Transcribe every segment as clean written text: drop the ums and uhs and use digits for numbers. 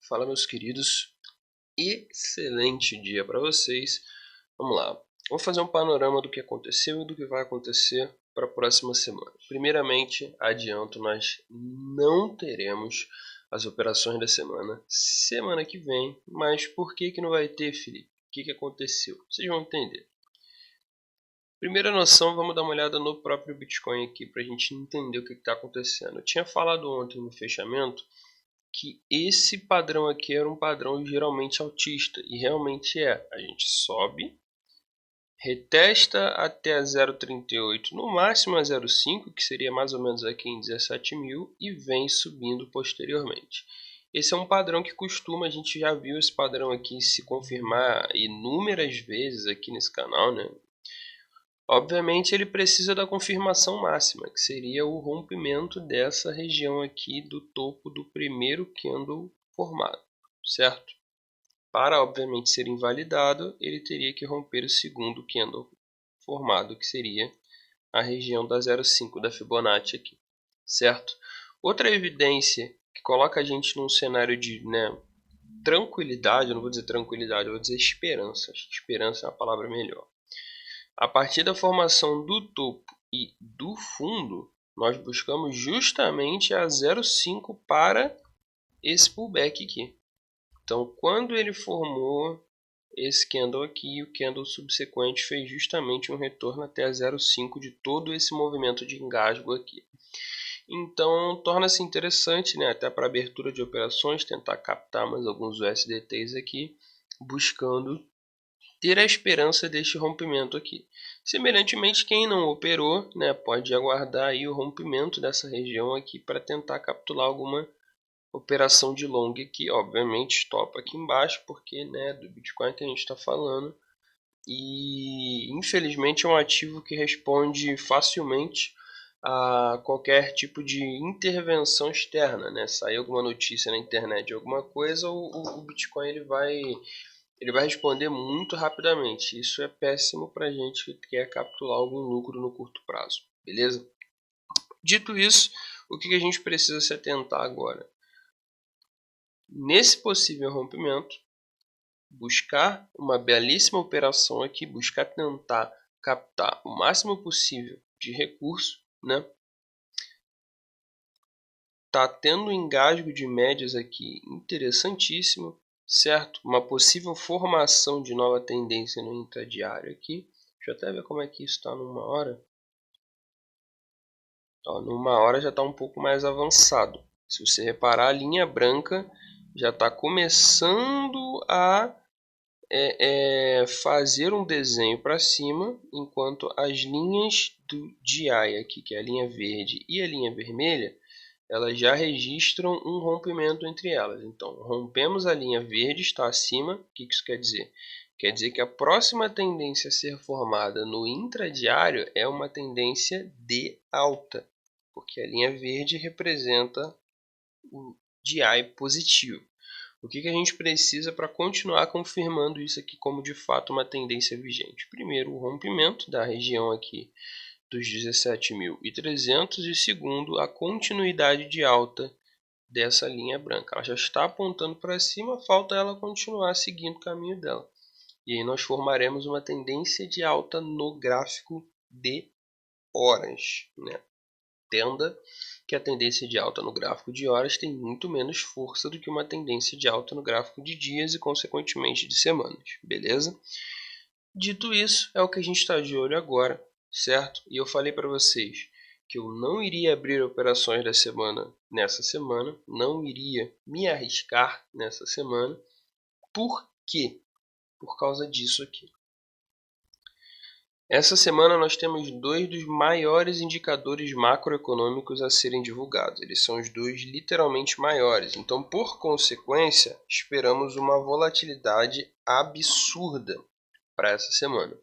Fala, meus queridos. Excelente dia para vocês. Vamos lá. Vou fazer um panorama do que aconteceu e do que vai acontecer para a próxima semana. Primeiramente, adianto, nós não teremos as operações da semana que vem. Mas por que não vai ter, Felipe? O que aconteceu? Vocês vão entender. Primeira noção, vamos dar uma olhada no próprio Bitcoin aqui para a gente entender o que está acontecendo. Eu tinha falado ontem no fechamento que esse padrão aqui era um padrão geralmente altista, e realmente é. A gente sobe, retesta até 0,38, no máximo a 0,5, que seria mais ou menos aqui em 17 mil, e vem subindo posteriormente. Esse é um padrão que a gente já viu esse padrão aqui se confirmar inúmeras vezes aqui nesse canal, né? Obviamente ele precisa da confirmação máxima, que seria o rompimento dessa região aqui do topo do primeiro candle formado, certo? Para obviamente ser invalidado, ele teria que romper o segundo candle formado, que seria a região da 0,5 da Fibonacci aqui, certo? Outra evidência que coloca a gente num cenário de tranquilidade, eu não vou dizer tranquilidade, eu vou dizer esperança. Acho que esperança é a palavra melhor. A partir da formação do topo e do fundo, nós buscamos justamente a 0,5 para esse pullback aqui. Então, quando ele formou esse candle aqui, o candle subsequente fez justamente um retorno até a 0,5 de todo esse movimento de engasgo aqui. Então, torna-se interessante, né, até para abertura de operações, tentar captar mais alguns USDTs aqui, buscando ter a esperança deste rompimento aqui. Semelhantemente, quem não operou, né, pode aguardar aí o rompimento dessa região aqui para tentar capturar alguma operação de long aqui. Obviamente, stop aqui embaixo, porque né, do Bitcoin que a gente está falando. E infelizmente é um ativo que responde facilmente a qualquer tipo de intervenção externa, né? Sair alguma notícia na internet de alguma coisa, o Bitcoin ele vai responder muito rapidamente. Isso é péssimo para a gente que quer capturar algum lucro no curto prazo, beleza? Dito isso, o que a gente precisa se atentar agora? Nesse possível rompimento, buscar uma belíssima operação aqui, buscar tentar captar o máximo possível de recurso, né? Tá tendo um engasgo de médias aqui interessantíssimo, certo? Uma possível formação de nova tendência no intradiário aqui. Deixa eu até ver como é que isso está numa hora. Ó, numa hora já está um pouco mais avançado. Se você reparar, a linha branca já está começando a fazer um desenho para cima, enquanto as linhas do DI aqui, que é a linha verde e a linha vermelha, elas já registram um rompimento entre elas. Então, rompemos a linha verde, está acima. O que isso quer dizer? Quer dizer que a próxima tendência a ser formada no intradiário é uma tendência de alta, porque a linha verde representa o DI positivo. O que a gente precisa para continuar confirmando isso aqui como de fato uma tendência vigente? Primeiro, o rompimento da região aqui dos 17.300 e segundo, a continuidade de alta dessa linha branca. Ela já está apontando para cima, falta ela continuar seguindo o caminho dela. E aí nós formaremos uma tendência de alta no gráfico de horas, né? Entenda que a tendência de alta no gráfico de horas tem muito menos força do que uma tendência de alta no gráfico de dias e, consequentemente, de semanas, beleza? Dito isso, é o que a gente está de olho agora, certo? E eu falei para vocês que eu não iria abrir operações da semana nessa semana, não iria me arriscar nessa semana. Por quê? Por causa disso aqui. Essa semana nós temos dois dos maiores indicadores macroeconômicos a serem divulgados. Eles são os dois literalmente maiores. Então, por consequência, esperamos uma volatilidade absurda para essa semana.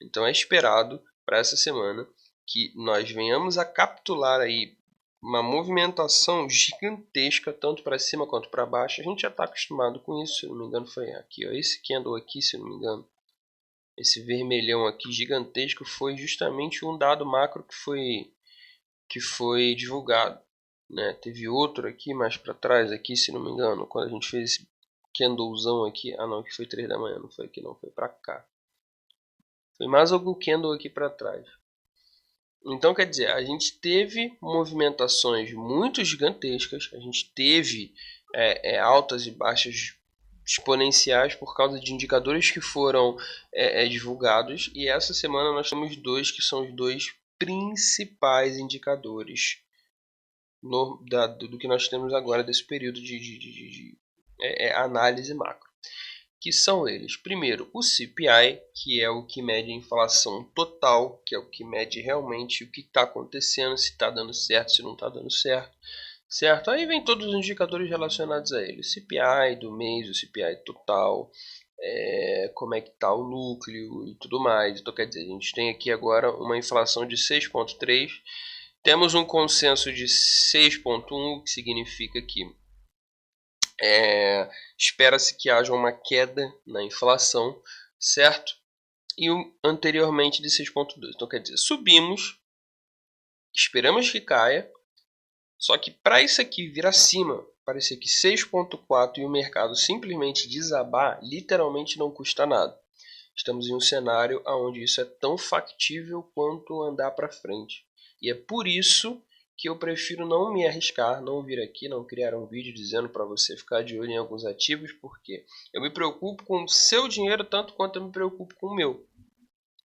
Então, é esperado para essa semana que nós venhamos a capturar aí uma movimentação gigantesca, tanto para cima quanto para baixo. A gente já está acostumado com isso, se não me engano foi aqui, ó, esse candle aqui, se não me engano. Esse vermelhão aqui gigantesco foi justamente um dado macro que foi divulgado, né? Teve outro aqui mais para trás, aqui, se não me engano, quando a gente fez esse candlezão aqui. Ah, não, que foi 3 da manhã, não foi aqui não, foi para cá. Foi mais algum candle aqui para trás. Então, quer dizer, a gente teve movimentações muito gigantescas, a gente teve altas e baixas exponenciais por causa de indicadores que foram divulgados, e essa semana nós temos dois que são os dois principais indicadores do que nós temos agora desse período de análise macro, que são eles. Primeiro, o CPI, que é o que mede a inflação total, que é o que mede realmente o que está acontecendo, se está dando certo, se não está dando certo. Certo? Aí vem todos os indicadores relacionados a ele. CPI do mês, o CPI total, como é que está o núcleo e tudo mais. Então, quer dizer, a gente tem aqui agora uma inflação de 6,3. Temos um consenso de 6,1, que significa que espera-se que haja uma queda na inflação, certo? E anteriormente de 6,2. Então, quer dizer, subimos, esperamos que caia, só que para isso aqui vir acima, para esse aqui 6,4 e o mercado simplesmente desabar, literalmente não custa nada. Estamos em um cenário onde isso é tão factível quanto andar para frente. E é por isso que eu prefiro não me arriscar, não vir aqui, não criar um vídeo dizendo para você ficar de olho em alguns ativos, porque eu me preocupo com o seu dinheiro tanto quanto eu me preocupo com o meu.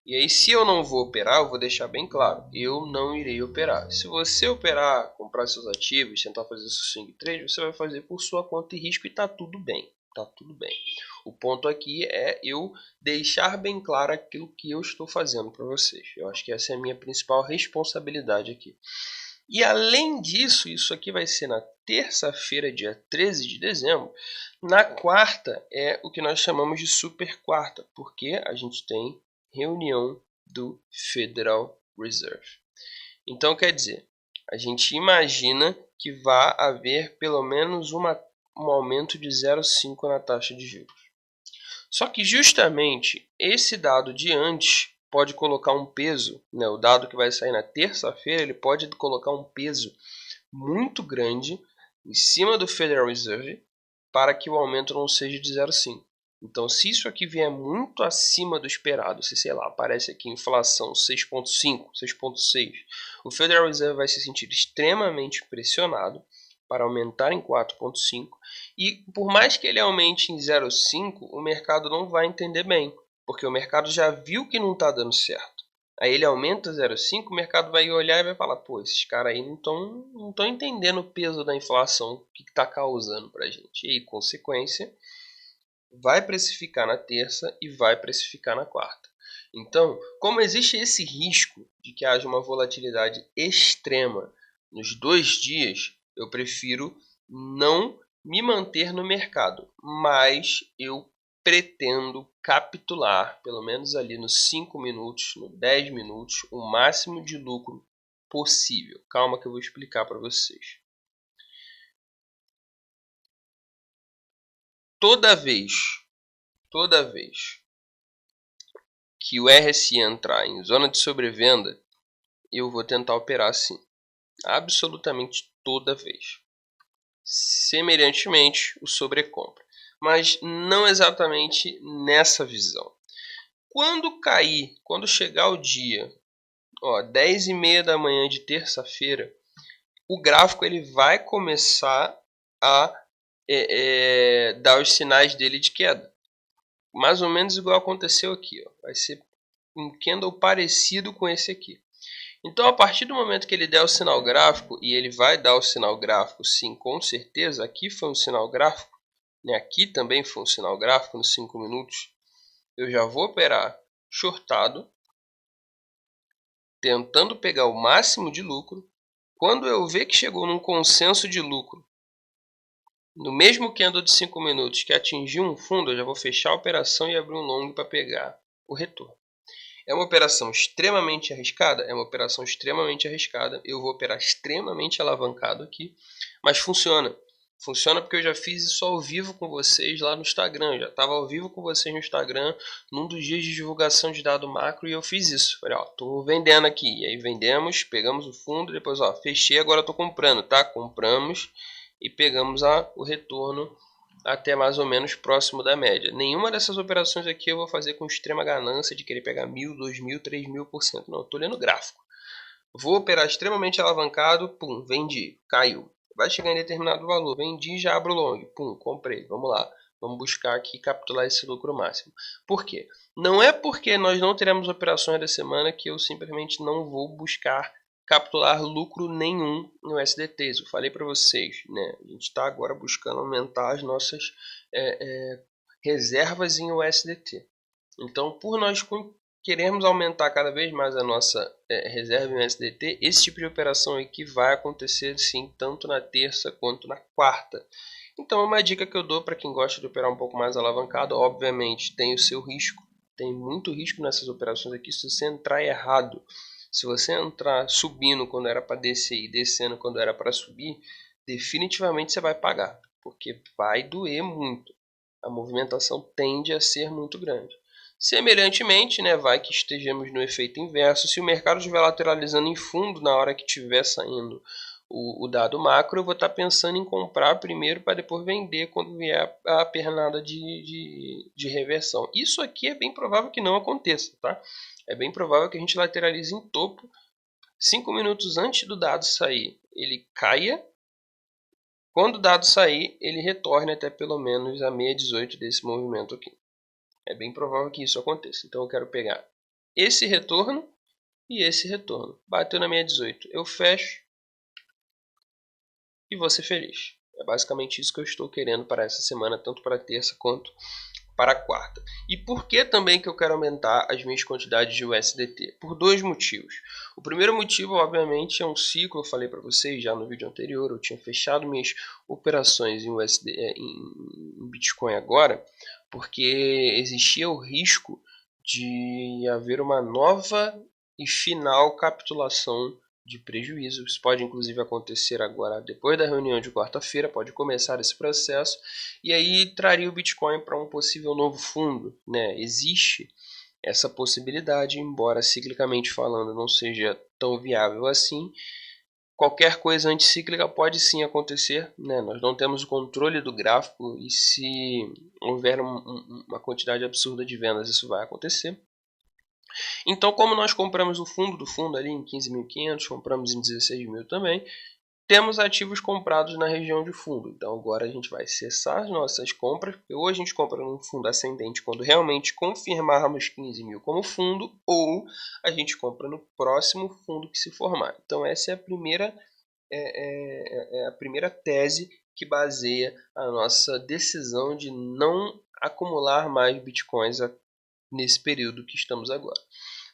E aí, se eu não vou operar, eu vou deixar bem claro, eu não irei operar. Se você operar, comprar seus ativos, tentar fazer seu swing trade, você vai fazer por sua conta e risco e tá tudo bem. Tá tudo bem. O ponto aqui é eu deixar bem claro aquilo que eu estou fazendo para vocês. Eu acho que essa é a minha principal responsabilidade aqui. E além disso, isso aqui vai ser na terça-feira, dia 13 de dezembro. Na quarta é o que nós chamamos de super quarta, porque a gente tem reunião do Federal Reserve. Então, quer dizer, a gente imagina que vai haver pelo menos um aumento de 0,5 na taxa de juros. Só que justamente esse dado de antes pode colocar um peso, né? O dado que vai sair na terça-feira, ele pode colocar um peso muito grande em cima do Federal Reserve para que o aumento não seja de 0,5. Então, se isso aqui vier muito acima do esperado, se sei lá, aparece aqui inflação 6,5, 6,6, o Federal Reserve vai se sentir extremamente pressionado para aumentar em 4,5, e por mais que ele aumente em 0,5, o mercado não vai entender bem, porque o mercado já viu que não está dando certo. Aí ele aumenta 0,5, o mercado vai olhar e vai falar, pô, esses caras aí não estão entendendo o peso da inflação, o que está causando para a gente. E aí, consequência, vai precificar na terça e vai precificar na quarta. Então, como existe esse risco de que haja uma volatilidade extrema nos 2 dias, eu prefiro não me manter no mercado, mas eu pretendo capitular, pelo menos ali nos 5 minutos, nos 10 minutos, o máximo de lucro possível. Calma que eu vou explicar para vocês. Toda vez que o RSI entrar em zona de sobrevenda, eu vou tentar operar sim. Absolutamente toda vez. Semelhantemente, o sobrecompra. Mas não exatamente nessa visão. Quando cair, quando chegar o dia, 10h30 da manhã de terça-feira, o gráfico ele vai começar a dar os sinais dele de queda. Mais ou menos igual aconteceu aqui. Vai ser um candle parecido com esse aqui. Então, a partir do momento que ele der o sinal gráfico, e ele vai dar o sinal gráfico sim, com certeza, aqui foi um sinal gráfico, né? Aqui também foi um sinal gráfico nos 5 minutos, eu já vou operar shortado, tentando pegar o máximo de lucro. Quando eu ver que chegou num consenso de lucro, no mesmo candle de 5 minutos que atingiu um fundo, eu já vou fechar a operação e abrir um long para pegar o retorno. É uma operação extremamente arriscada? É uma operação extremamente arriscada. Eu vou operar extremamente alavancado aqui, mas funciona. Funciona porque eu já fiz isso ao vivo com vocês lá no Instagram. Eu já estava ao vivo com vocês no Instagram num dos dias de divulgação de dado macro e eu fiz isso. Falei, ó, tô vendendo aqui. E aí vendemos, pegamos o fundo, depois, ó, fechei, agora tô comprando, tá? Compramos e pegamos o retorno até mais ou menos próximo da média. Nenhuma dessas operações aqui eu vou fazer com extrema ganância de querer pegar 1.000, 2.000, 3.000%. Não, eu tô lendo gráfico. Vou operar extremamente alavancado, pum, vendi, caiu. Vai chegar em determinado valor, vendi, já abro long, pum, comprei. Vamos lá, vamos buscar aqui capturar esse lucro máximo. Por quê? Não é porque nós não teremos operações da semana que eu simplesmente não vou buscar capturar lucro nenhum no SDTs. Eu falei para vocês, né? A gente está agora buscando aumentar as nossas reservas em USDT. Então, por nós queremos aumentar cada vez mais a nossa reserva em USDT, esse tipo de operação aqui vai acontecer sim, tanto na terça quanto na quarta. Então, uma dica que eu dou para quem gosta de operar um pouco mais alavancado, obviamente tem o seu risco, tem muito risco nessas operações aqui se você entrar errado. Se você entrar subindo quando era para descer e descendo quando era para subir, definitivamente você vai pagar, porque vai doer muito. A movimentação tende a ser muito grande. Semelhantemente, né, vai que estejamos no efeito inverso. Se o mercado estiver lateralizando em fundo na hora que estiver saindo o dado macro, eu vou estar pensando em comprar primeiro para depois vender quando vier a pernada de reversão. Isso aqui é bem provável que não aconteça, tá? É bem provável que a gente lateralize em topo 5 minutos antes do dado sair. Ele caia. Quando o dado sair, ele retorne até pelo menos a 618 desse movimento aqui. É bem provável que isso aconteça. Então eu quero pegar esse retorno e esse retorno. Bateu na 618, eu fecho e vou ser feliz. É basicamente isso que eu estou querendo para essa semana, tanto para terça quanto para a quarta. E por que também que eu quero aumentar as minhas quantidades de USDT? Por dois motivos. O primeiro motivo, obviamente, é um ciclo. Eu falei para vocês já no vídeo anterior, eu tinha fechado minhas operações em em Bitcoin agora, porque existia o risco de haver uma nova e final capitulação de prejuízo. Isso pode inclusive acontecer agora depois da reunião de quarta-feira, pode começar esse processo e aí traria o Bitcoin para um possível novo fundo, né? Existe essa possibilidade, embora ciclicamente falando não seja tão viável assim. Qualquer coisa anticíclica pode sim acontecer, né? Nós não temos o controle do gráfico e se houver uma quantidade absurda de vendas, isso vai acontecer. Então, como nós compramos o fundo do fundo ali em 15.500, compramos em 16.000 também, temos ativos comprados na região de fundo. Então agora a gente vai cessar as nossas compras, porque ou a gente compra num fundo ascendente quando realmente confirmarmos 15.000 como fundo, ou a gente compra no próximo fundo que se formar. Então essa é a primeira tese que baseia a nossa decisão de não acumular mais bitcoins nesse período que estamos agora.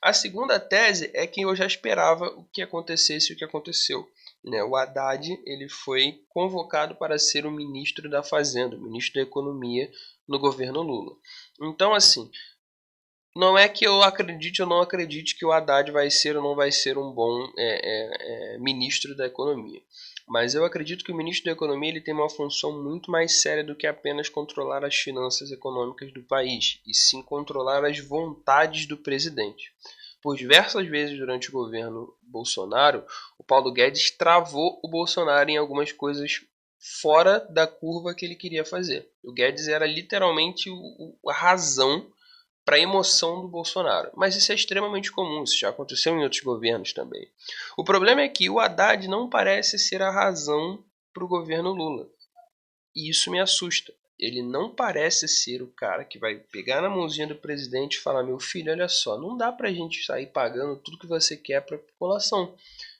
A segunda tese é que eu já esperava o que acontecesse e o que aconteceu. O Haddad ele foi convocado para ser o ministro da Fazenda, o ministro da Economia no governo Lula. Então, assim, não é que eu acredite ou não acredite que o Haddad vai ser ou não vai ser um bom ministro da Economia. Mas eu acredito que o ministro da Economia ele tem uma função muito mais séria do que apenas controlar as finanças econômicas do país, e sim controlar as vontades do presidente. Por diversas vezes durante o governo Bolsonaro, o Paulo Guedes travou o Bolsonaro em algumas coisas fora da curva que ele queria fazer. O Guedes era literalmente a razão para a emoção do Bolsonaro. Mas isso é extremamente comum, isso já aconteceu em outros governos também. O problema é que o Haddad não parece ser a razão para o governo Lula. E isso me assusta. Ele não parece ser o cara que vai pegar na mãozinha do presidente e falar: meu filho, olha só, não dá pra gente sair pagando tudo que você quer para a população,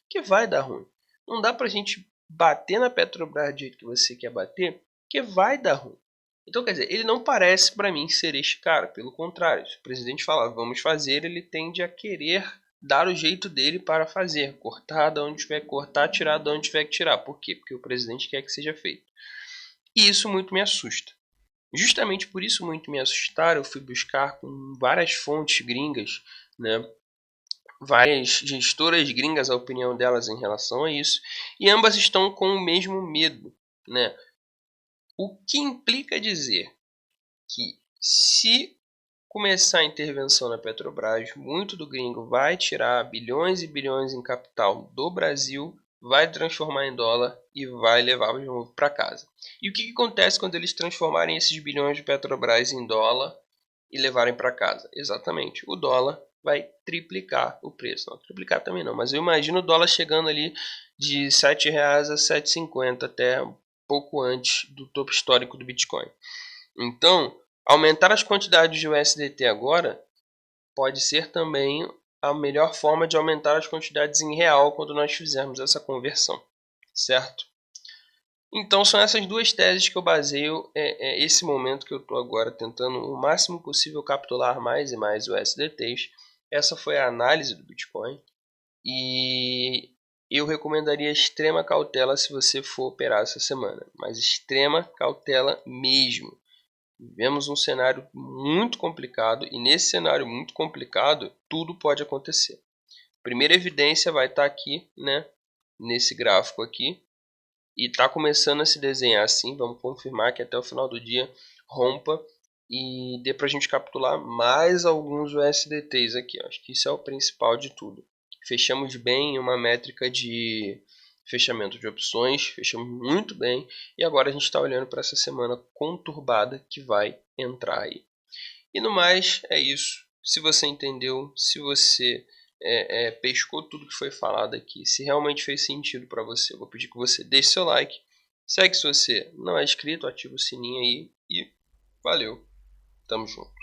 que vai dar ruim. Não dá pra gente bater na Petrobras do jeito que você quer bater, que vai dar ruim. Então, quer dizer, ele não parece para mim ser este cara. Pelo contrário, se o presidente falar vamos fazer, ele tende a querer dar o jeito dele para fazer. Cortar de onde tiver que cortar, tirar de onde tiver que tirar. Por quê? Porque o presidente quer que seja feito. E isso muito me assusta. Justamente por isso muito me assustar, eu fui buscar com várias fontes gringas, né, várias gestoras gringas, a opinião delas em relação a isso, e ambas estão com o mesmo medo, né? O que implica dizer que se começar a intervenção na Petrobras, muito do gringo vai tirar bilhões e bilhões em capital do Brasil, vai transformar em dólar e vai levar de novo para casa. E o que acontece quando eles transformarem esses bilhões de Petrobras em dólar e levarem para casa? Exatamente, o dólar vai triplicar o preço. Não triplicar também não, mas eu imagino o dólar chegando ali de R$ 7,00 a 7,50 até pouco antes do topo histórico do Bitcoin. Então, aumentar as quantidades de USDT agora pode ser também a melhor forma de aumentar as quantidades em real quando nós fizermos essa conversão, certo? Então são essas duas teses que eu baseio esse momento que eu estou agora tentando o máximo possível capturar mais e mais USDTs. Essa foi a análise do Bitcoin e eu recomendaria extrema cautela se você for operar essa semana, mas extrema cautela mesmo. Vivemos um cenário muito complicado e nesse cenário muito complicado tudo pode acontecer. Primeira evidência vai estar aqui, né, nesse gráfico aqui, e está começando a se desenhar assim. Vamos confirmar que até o final do dia rompa e dê para a gente capturar mais alguns USDTs aqui. Acho que isso é o principal de tudo. Fechamos bem uma métrica de fechamento de opções, fechamos muito bem e agora a gente está olhando para essa semana conturbada que vai entrar aí. E no mais é isso. Se você entendeu, se você pescou tudo que foi falado aqui, se realmente fez sentido para você, eu vou pedir que você deixe seu like, segue se você não é inscrito, ativa o sininho aí e valeu, tamo junto.